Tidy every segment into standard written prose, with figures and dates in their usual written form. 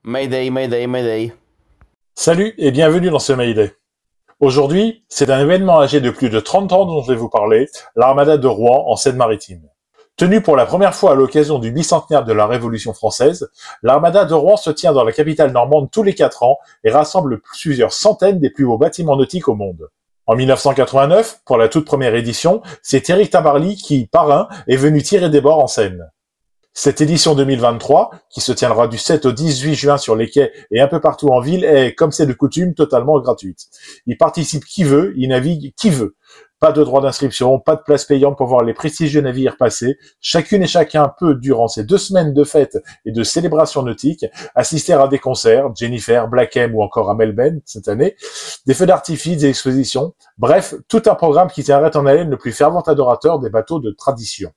Mayday, Mayday, Mayday. Salut et bienvenue dans ce Mayday. Aujourd'hui, c'est un événement âgé de plus de 30 ans dont je vais vous parler, l'Armada de Rouen en Seine-Maritime. Tenue pour la première fois à l'occasion du bicentenaire de la Révolution française, l'Armada de Rouen se tient dans la capitale normande tous les 4 ans et rassemble plusieurs centaines des plus beaux bâtiments nautiques au monde. En 1989, pour la toute première édition, c'est Éric Tabarly qui, parrain, est venu tirer des bords en Seine. Cette édition 2023, qui se tiendra du 7 au 18 juin sur les quais et un peu partout en ville, est, comme c'est de coutume, totalement gratuite. Il participe qui veut, il navigue qui veut. Pas de droit d'inscription, pas de place payante pour voir les prestigieux navires passer. Chacune et chacun peut, durant ces 2 semaines de fêtes et de célébrations nautiques, assister à des concerts, Jennifer, Black M ou encore Amel Ben cette année, des feux d'artifice, des expositions, bref, tout un programme qui tiendrait en haleine le plus fervent adorateur des bateaux de tradition.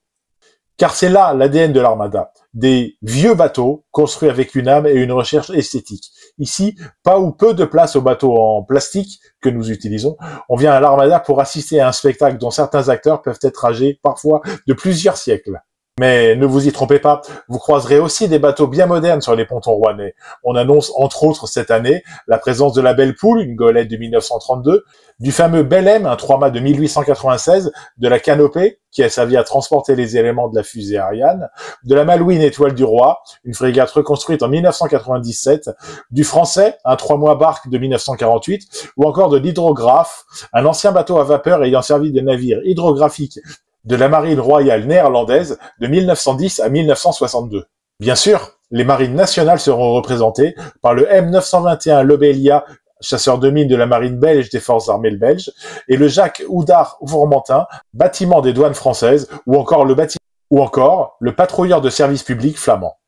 Car c'est là l'ADN de l'Armada, des vieux bateaux construits avec une âme et une recherche esthétique. Ici, pas ou peu de place aux bateaux en plastique que nous utilisons. On vient à l'Armada pour assister à un spectacle dont certains acteurs peuvent être âgés parfois de plusieurs siècles. Mais ne vous y trompez pas, vous croiserez aussi des bateaux bien modernes sur les pontons rouennais. On annonce entre autres cette année la présence de la Belle Poule, une goélette de 1932, du fameux Bel M, un 3-mâts de 1896, de la Canopée, qui a servi à transporter les éléments de la fusée Ariane, de la Malouine Étoile du Roi, une frégate reconstruite en 1997, du Français, un 3 mois barque de 1948, ou encore de l'Hydrographe, un ancien bateau à vapeur ayant servi de navire hydrographique de la marine royale néerlandaise de 1910 à 1962. Bien sûr, les marines nationales seront représentées par le M921 Lobelia, chasseur de mines de la marine belge des forces armées belges, et le Jacques Oudard Fourmentin, bâtiment des douanes françaises, ou encore le patrouilleur de service public flamand.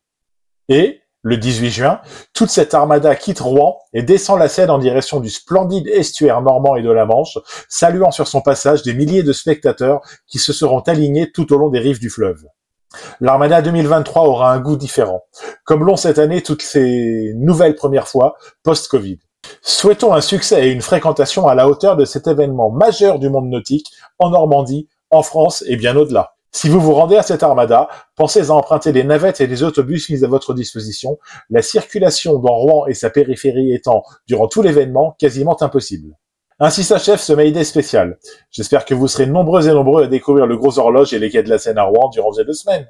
Et, le 18 juin, toute cette armada quitte Rouen et descend la Seine en direction du splendide estuaire normand et de la Manche, saluant sur son passage des milliers de spectateurs qui se seront alignés tout au long des rives du fleuve. L'Armada 2023 aura un goût différent, comme l'ont cette année toutes ces nouvelles premières fois post-Covid. Souhaitons un succès et une fréquentation à la hauteur de cet événement majeur du monde nautique en Normandie, en France et bien au-delà. Si vous vous rendez à cette armada, pensez à emprunter les navettes et les autobus mis à votre disposition, la circulation dans Rouen et sa périphérie étant, durant tout l'événement, quasiment impossible. Ainsi s'achève ce Mayday spécial. J'espère que vous serez nombreux et nombreux à découvrir le Gros Horloge et les quais de la Seine à Rouen durant ces 2 semaines.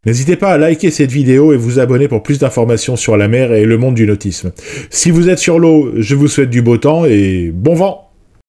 N'hésitez pas à liker cette vidéo et vous abonner pour plus d'informations sur la mer et le monde du nautisme. Si vous êtes sur l'eau, je vous souhaite du beau temps et bon vent!